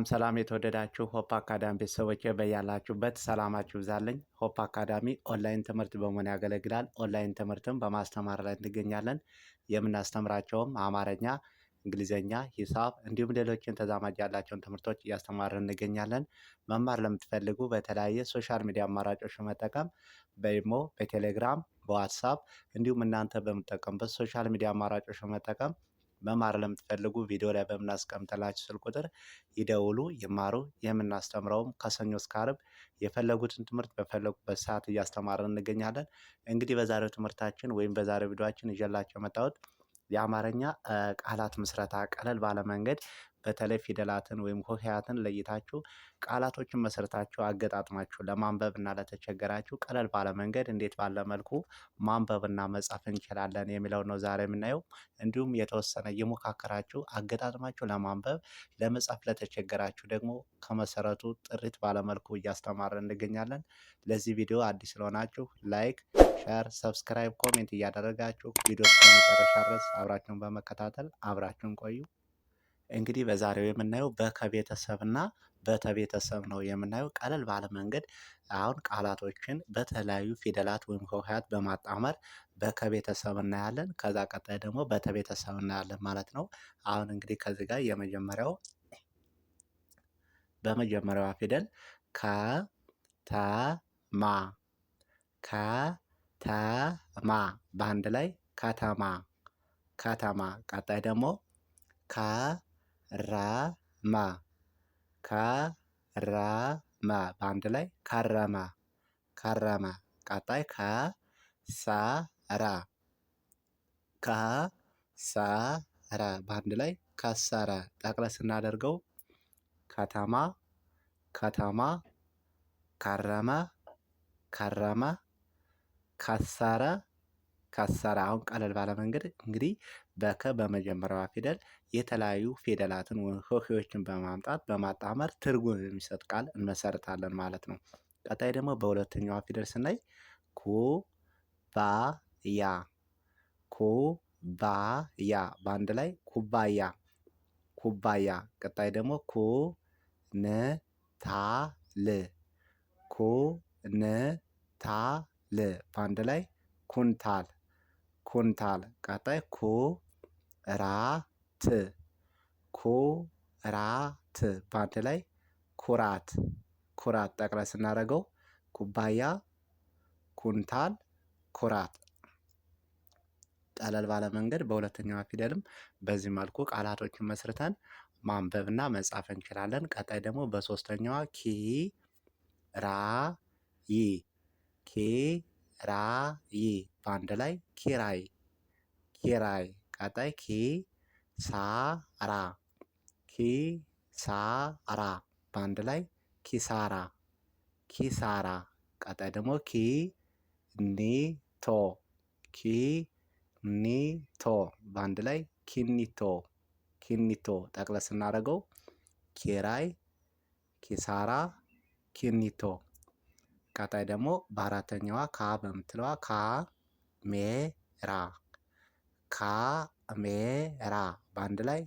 ሰላም የተወደዳችሁ ሆፕ አካዳሚ ቤተሰቦች በያላችሁበት ሰላማችሁ ይብዛልኝ። ሆፕ አካዳሚ ኦንላይን ትምህርት በመሆን ያገለግላል። ኦንላይን ትምህርትም በማስተማር ላይ እንገኛለን። የምናስተምራቸውም አማርኛ፣ እንግሊዝኛ፣ ሂሳብ እንዲሁም ሌሎችን ተዛማጅ ያላቸውን ትምህርቶች እያስተማርን እንገኛለን። መማር ለምትፈልጉ በተለያየ ሶሻል ሚዲያ አማራጮች በመጠቀም በኢሞ፣ በቴሌግራም፣ በዋትሳፕ እንዲሁም እናንተ በምትጠቀሙበት ሶሻል ሚዲያ አማራጮች በመጠቀም መማር ለምትፈልጉ ቪዲዮ ላይ በምናስቀምጥላችሁ ስልክ ቁጥር ይደውሉ፣ ይማሩ። የምናስተምረውም ከሰኞ እስከ ዓርብ የፈለጉትን ትምህርት በፈለጉበት ሰዓት እያስተማርን እንገኛለን። እንግዲህ በዛሬው ትምህርታችን ወይም በዛሬው ቪዲዮአችን ይዤላችሁ የመጣሁት የአማርኛ ቃላት ምስረታ ቀለል ባለ መንገድ በተለይ ፊደላትን ወይም ሆሄያትን ለይታችሁ ቃላቶችን መስርታችሁ አገጣጥማችሁ ለማንበብ እና ለተቸገራችሁ ቀለል ባለ መንገድ እንዴት ባለ መልኩ ማንበብና መጻፍ እንችላለን የሚለው ነው ዛሬ የምናየው። እንዲሁም የተወሰነ እየሞካከራችሁ አገጣጥማችሁ ለማንበብ ለመጻፍ ለተቸገራችሁ ደግሞ ከመሰረቱ ጥሪት ባለመልኩ እያስተማርን እንገኛለን። ለዚህ ቪዲዮ አዲስ ስለሆናችሁ ላይክ፣ ሼር፣ ሰብስክራይብ፣ ኮሜንት እያደረጋችሁ ቪዲዮ እስከ መጨረሻ ድረስ አብራችሁን በመከታተል አብራችሁን ቆዩ። እንግዲህ በዛሬው የምናየው በከቤተሰብና በተቤተሰብ ነው የምናየው። ቀለል ባለ መንገድ አሁን ቃላቶችን በተለያዩ ፊደላት ወይም ሆሄያት በማጣመር በከቤተሰብ እናያለን። ከዛ ቀጣይ ደግሞ በተቤተሰብ እናያለን ማለት ነው። አሁን እንግዲህ ከዚህ ጋር በመጀመሪያዋ ፊደል ከተማ በአንድ ላይ ከተማ። ቀጣይ ደግሞ ከረመ በአንድ ላይ ከረመ። ቀጣይ ከሰረ በአንድ ላይ ከሰረ። ጠቅለል ስናደርገው ከተማ፣ ከረመ፣ ከሰረ። አሁን ቀለል ባለ መንገድ እንግዲህ በመጀመሪያዋ ፊደል የተለያዩ ፊደላትን ሆሄዎችን በማምጣት በማጣመር ትርጉም የሚሰጥ ቃል እንመሰርታለን ማለት ነው። ቀጣይ ደግሞ በሁለተኛዋ ፊደል ስናይ ኩባያ በአንድ ላይ ኩባያ። ቀጣይ ደግሞ ኩንታል በአንድ ላይ ኩንታል። ቀጣይ ኩራት በአንድ ላይ ኩራት። ጠቅለል ስናደርገው ኩባያ፣ ኩንታል፣ ኩራት። ቀለል ባለ መንገድ በሁለተኛዋ ፊደልም በዚህ መልኩ ቃላቶችን መስርተን ማንበብና መጻፍ እንችላለን። ቀጣይ ደግሞ በሶስተኛዋ ኪራይ በአንድ ላይ ኪራይ። ቀጣይ ኪሳራ በአንድ ላይ ኪሳራ። ቀጣይ ደግሞ ኪኒቶ በአንድ ላይ ኪኒቶ። ጠቅለል ስናደርገው ኪራይ፣ ኪሳራ፣ ኪኒቶ። ቀጣይ ደግሞ በአራተኛዋ በምትለዋ ካሜራ በአንድ ላይ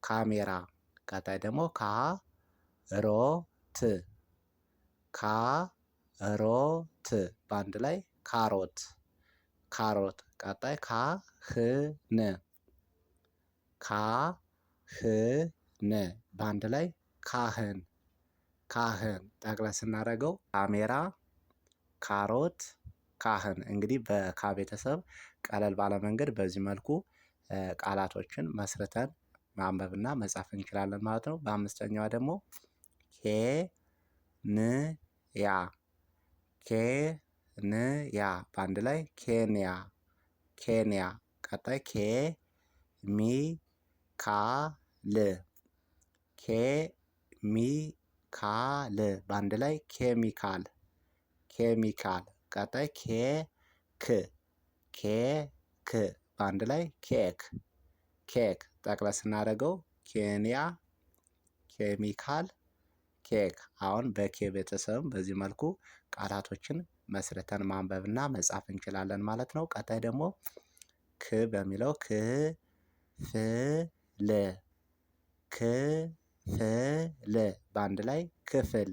ካሜራ። ቀጣይ ደግሞ ካሮት በአንድ ላይ ካሮት። ቀጣይ ካህን በአንድ ላይ ካህን። ጠቅለል ስናደርገው ካሜራ፣ ካሮት፣ ካህን። እንግዲህ ቤተሰብ ቀለል ባለ መንገድ በዚህ መልኩ ቃላቶችን መስርተን ማንበብና መጻፍ እንችላለን ማለት ነው። በአምስተኛዋ ደግሞ ኬንያ በአንድ ላይ ኬንያ። ቀጣይ ኬሚካል በአንድ ላይ ኬሚካል። ቀጣይ ኬክ በአንድ ላይ ኬክ። ጠቅለል ስናደርገው ኬንያ፣ ኬሚካል፣ ኬክ። አሁን በኬ ቤተሰብም በዚህ መልኩ ቃላቶችን መስርተን ማንበብና መጻፍ እንችላለን ማለት ነው። ቀጣይ ደግሞ በሚለው ክፍል ክፍል በአንድ ላይ ክፍል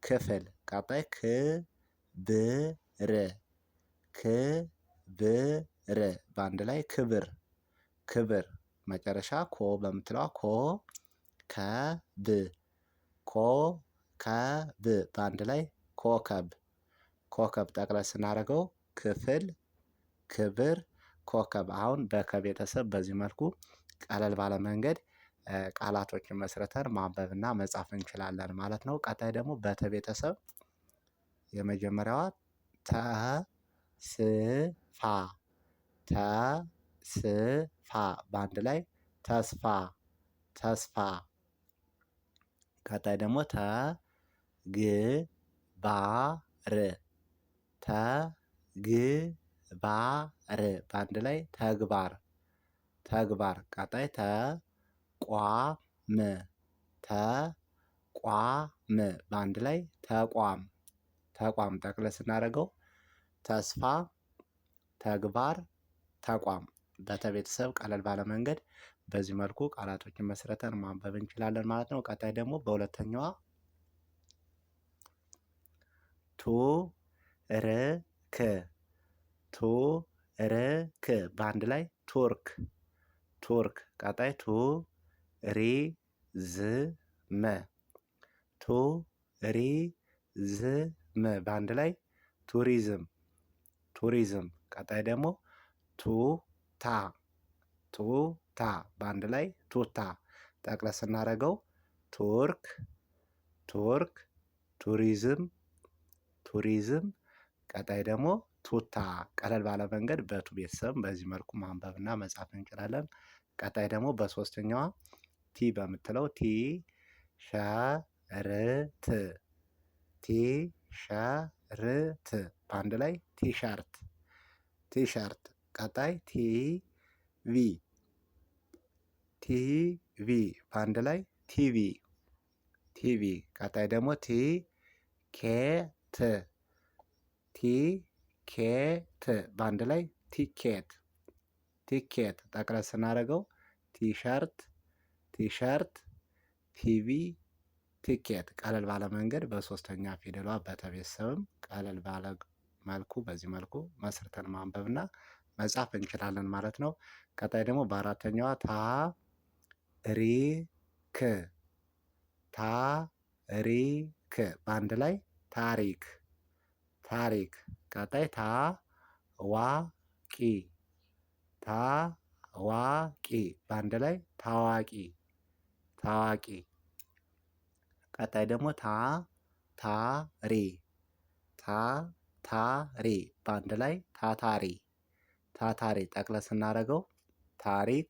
ክፍል። ቀጣይ ክብር ክብር በአንድ ላይ ክብር ክብር። መጨረሻ ኮ በምትለዋ ኮከብ ኮከብ በአንድ ላይ ኮከብ ኮከብ። ጠቅለል ስናደርገው ክፍል ክብር ኮከብ። አሁን በከ ቤተሰብ በዚህ መልኩ ቀለል ባለ መንገድ ቃላቶችን መስርተን ማንበብና መጻፍ እንችላለን ማለት ነው። ቀጣይ ደግሞ በተ ቤተሰብ የመጀመሪያዋ ተስፋ ተስፋ በአንድ ላይ ተስፋ ተስፋ። ቀጣይ ደግሞ ተግባር ተግባር በአንድ ላይ ተግባር ተግባር። ቀጣይ ተቋም ተቋም በአንድ ላይ ተቋም ተቋም። ጠቅለል ስናደርገው ተስፋ ተግባር ተቋም። በተ ቤተሰብ ቀለል ባለ መንገድ በዚህ መልኩ ቃላቶችን መስርተን ማንበብ እንችላለን ማለት ነው። ቀጣይ ደግሞ በሁለተኛዋ ቱርክ ቱርክ በአንድ ላይ ቱርክ ቱርክ። ቀጣይ ቱሪዝም ቱሪዝም በአንድ ላይ ቱሪዝም ቱሪዝም። ቀጣይ ደግሞ ቱታ ቱታ በአንድ ላይ ቱታ። ጠቅለል ስናደርገው ቱርክ ቱርክ ቱሪዝም ቱሪዝም። ቀጣይ ደግሞ ቱታ። ቀለል ባለ መንገድ በቱ ቤተሰብ በዚህ መልኩ ማንበብና መጻፍ እንችላለን። ቀጣይ ደግሞ በሶስተኛዋ ቲ በምትለው ቲሸርት ቲሸርት በአንድ ላይ ቲሸርት ቲሸርት። ቀጣይ ቲቪ ቲቪ በአንድ ላይ ቲቪ ቲቪ። ቀጣይ ደግሞ ቲኬት ቲኬት በአንድ ላይ ቲኬት ቲኬት። ጠቅለል ስናደርገው ቲሸርት ቲሸርት ቲቪ ቲኬት። ቀለል ባለ መንገድ በሶስተኛ ፊደሏ በተ ቤተሰብም ቀለል ባለ መልኩ በዚህ መልኩ መስርተን ማንበብና መጻፍ እንችላለን ማለት ነው። ቀጣይ ደግሞ በአራተኛዋ ታሪክ ታሪክ በአንድ ላይ ታሪክ ታሪክ። ቀጣይ ታዋቂ ታዋቂ በአንድ ላይ ታዋቂ ታዋቂ። ቀጣይ ደግሞ ታታሪ ታታሪ በአንድ ላይ ታታሪ ታታሪ። ጠቅለል ስናደርገው ታሪክ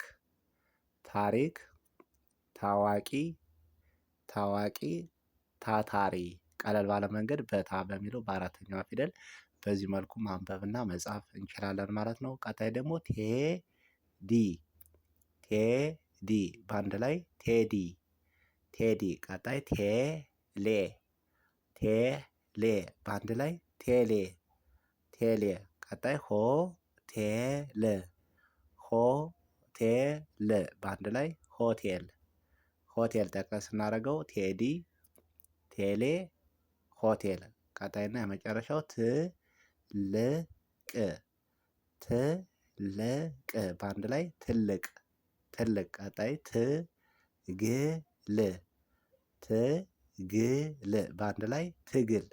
ታሪክ ታዋቂ ታዋቂ ታታሪ። ቀለል ባለ መንገድ በታ በሚለው በአራተኛዋ ፊደል በዚህ መልኩ ማንበብና መጻፍ እንችላለን ማለት ነው። ቀጣይ ደግሞ ቴዲ ቴዲ በአንድ ላይ ቴዲ ቴዲ። ቀጣይ ቴሌ ቴሌ በአንድ ላይ ቴሌ ቴሌ። ቀጣይ ሆቴል ሆቴል በአንድ ላይ ሆቴል ሆቴል። ጠቅለል ስናደርገው ቴዲ ቴሌ ሆቴል። ቀጣይና የመጨረሻው ትልቅ ትልቅ በአንድ ላይ ትልቅ ትልቅ። ቀጣይ ትግል ትግል በአንድ ላይ ትግል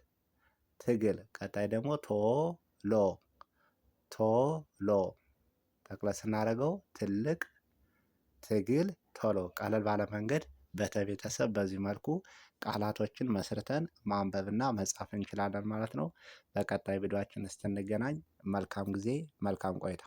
ትግል። ቀጣይ ደግሞ ቶሎ ቶሎ። ጠቅለል ስናደርገው ትልቅ ትግል ቶሎ። ቀለል ባለ መንገድ በተ ቤተሰብ በዚህ መልኩ ቃላቶችን መስርተን ማንበብና መጻፍ እንችላለን ማለት ነው። በቀጣይ ቪዲዮአችን እስክንገናኝ መልካም ጊዜ መልካም ቆይታ